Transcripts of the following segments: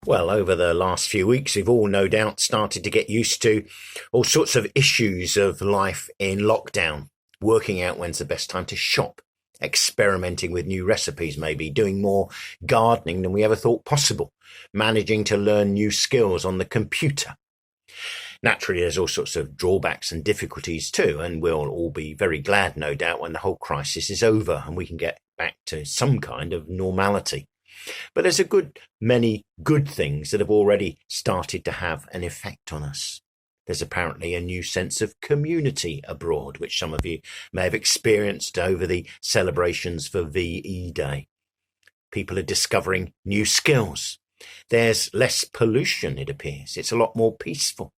Well, over the last few weeks, we've all no doubt started to get used to all sorts of issues of life in lockdown, working out when's the best time to shop, experimenting with new recipes, maybe doing more gardening than we ever thought possible, managing to learn new skills on the computer. Naturally, there's all sorts of drawbacks and difficulties too, and we'll all be very glad, no doubt, when the whole crisis is over and we can get back to some kind of normality. But there's a good many good things that have already started to have an effect on us. There's apparently a new sense of community abroad, which some of you may have experienced over the celebrations for VE Day. People are discovering new skills. There's less pollution, it appears. It's a lot more peaceful.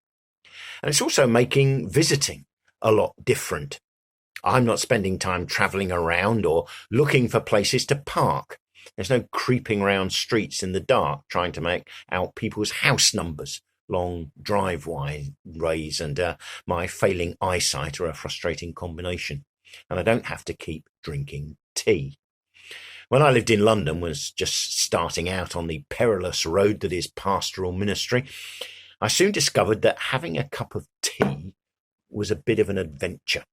And it's also making visiting a lot different. I'm not spending time travelling around or looking for places to park. There's no creeping around streets in the dark trying to make out people's house numbers. Long driveways and my failing eyesight are a frustrating combination. And I don't have to keep drinking tea. When I lived in London, was just starting out on the perilous road that is pastoral ministry, I soon discovered that having a cup of tea was a bit of an adventure.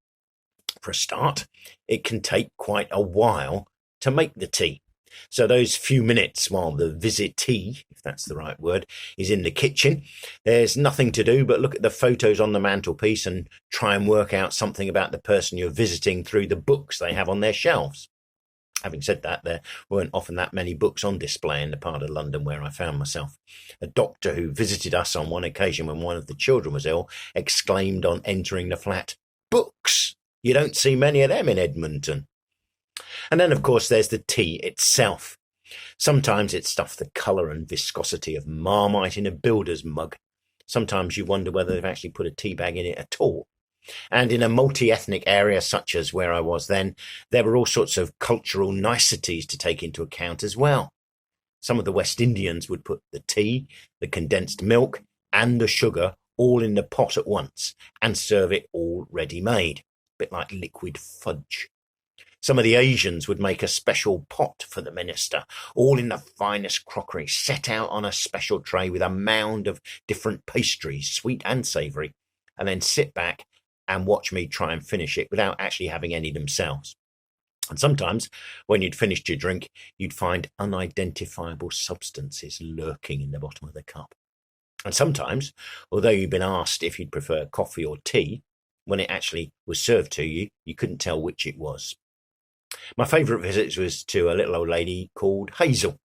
For a start, it can take quite a while to make the tea. So those few minutes while the visitee, if that's the right word, is in the kitchen, there's nothing to do but look at the photos on the mantelpiece and try and work out something about the person you're visiting through the books they have on their shelves. Having said that, there weren't often that many books on display in the part of London where I found myself. A doctor who visited us on one occasion when one of the children was ill exclaimed on entering the flat, "Books! You don't see many of them in Edmonton." And then, of course, there's the tea itself. Sometimes it's stuff the colour and viscosity of Marmite in a builder's mug. Sometimes you wonder whether they've actually put a tea bag in it at all. And in a multi-ethnic area such as where I was then, there were all sorts of cultural niceties to take into account as well. Some of the West Indians would put the tea, the condensed milk, and the sugar all in the pot at once and serve it all ready-made, a bit like liquid fudge. Some of the Asians would make a special pot for the minister, all in the finest crockery, set out on a special tray with a mound of different pastries, sweet and savoury, and then sit back and watch me try and finish it without actually having any themselves. And sometimes, when you'd finished your drink, you'd find unidentifiable substances lurking in the bottom of the cup. And sometimes, although you'd been asked if you'd prefer coffee or tea, when it actually was served to you, you couldn't tell which it was. My favourite visit was to a little old lady called Hazel,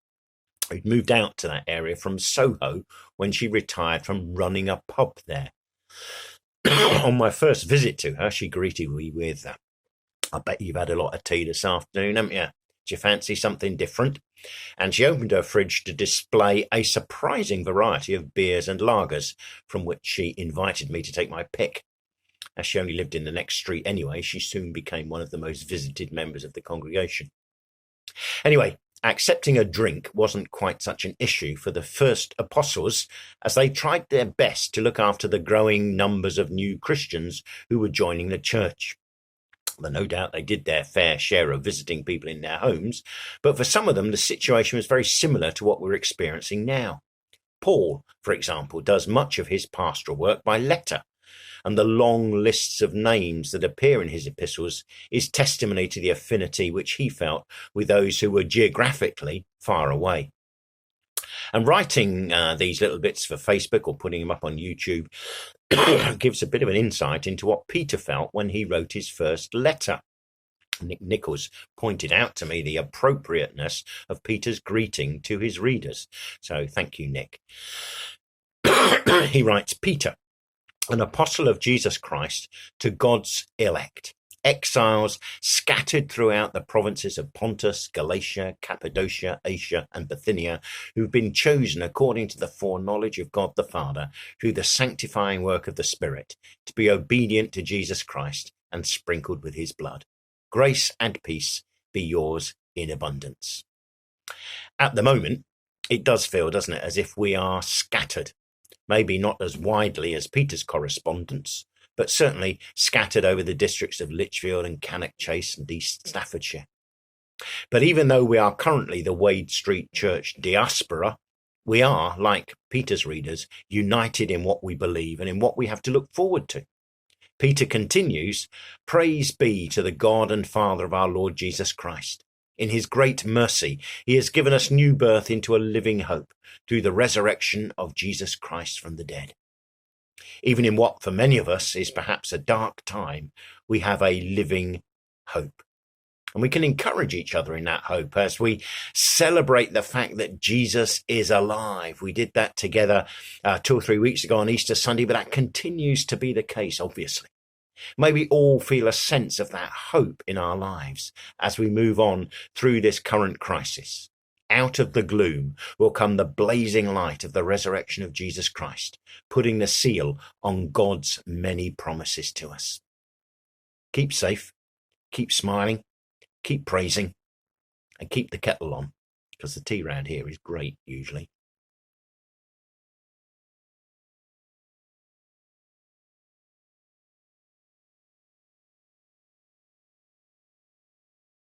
who'd moved out to that area from Soho when she retired from running a pub there. On my first visit to her, she greeted me with, "I bet you've had a lot of tea this afternoon, haven't you? Do you fancy something different?" And she opened her fridge to display a surprising variety of beers and lagers, from which she invited me to take my pick. As she only lived in the next street anyway, she soon became one of the most visited members of the congregation. Anyway, accepting a drink wasn't quite such an issue for the first apostles, as they tried their best to look after the growing numbers of new Christians who were joining the church. Well, no doubt they did their fair share of visiting people in their homes, but for some of them the situation was very similar to what we're experiencing now. Paul, for example, does much of his pastoral work by letter, and the long lists of names that appear in his epistles is testimony to the affinity which he felt with those who were geographically far away. And writing these little bits for Facebook or putting them up on YouTube gives a bit of an insight into what Peter felt when he wrote his first letter. Nick Nichols pointed out to me the appropriateness of Peter's greeting to his readers. So thank you, Nick. He writes, "Peter, an apostle of Jesus Christ, to God's elect, exiles scattered throughout the provinces of Pontus, Galatia, Cappadocia, Asia, and Bithynia, who've been chosen according to the foreknowledge of God the Father, through the sanctifying work of the Spirit, to be obedient to Jesus Christ and sprinkled with his blood. Grace and peace be yours in abundance." At the moment, it does feel, doesn't it, as if we are scattered. Maybe not as widely as Peter's correspondence, but certainly scattered over the districts of Lichfield and Cannock Chase and East Staffordshire. But even though we are currently the Wade Street Church diaspora, We are, like Peter's readers, united in what we believe and in what we have to look forward to. Peter continues, "Praise be to the God and Father of our Lord Jesus Christ. In his great mercy, he has given us new birth into a living hope through the resurrection of Jesus Christ from the dead." Even in what for many of us is perhaps a dark time, we have a living hope. And we can encourage each other in that hope as we celebrate the fact that Jesus is alive. We did that together 2 or 3 weeks ago on Easter Sunday, but that continues to be the case, obviously. May we all feel a sense of that hope in our lives as we move on through this current crisis. Out of the gloom will come the blazing light of the resurrection of Jesus Christ, putting the seal on God's many promises to us. Keep safe, keep smiling, keep praising, and keep the kettle on, because the tea round here is great usually.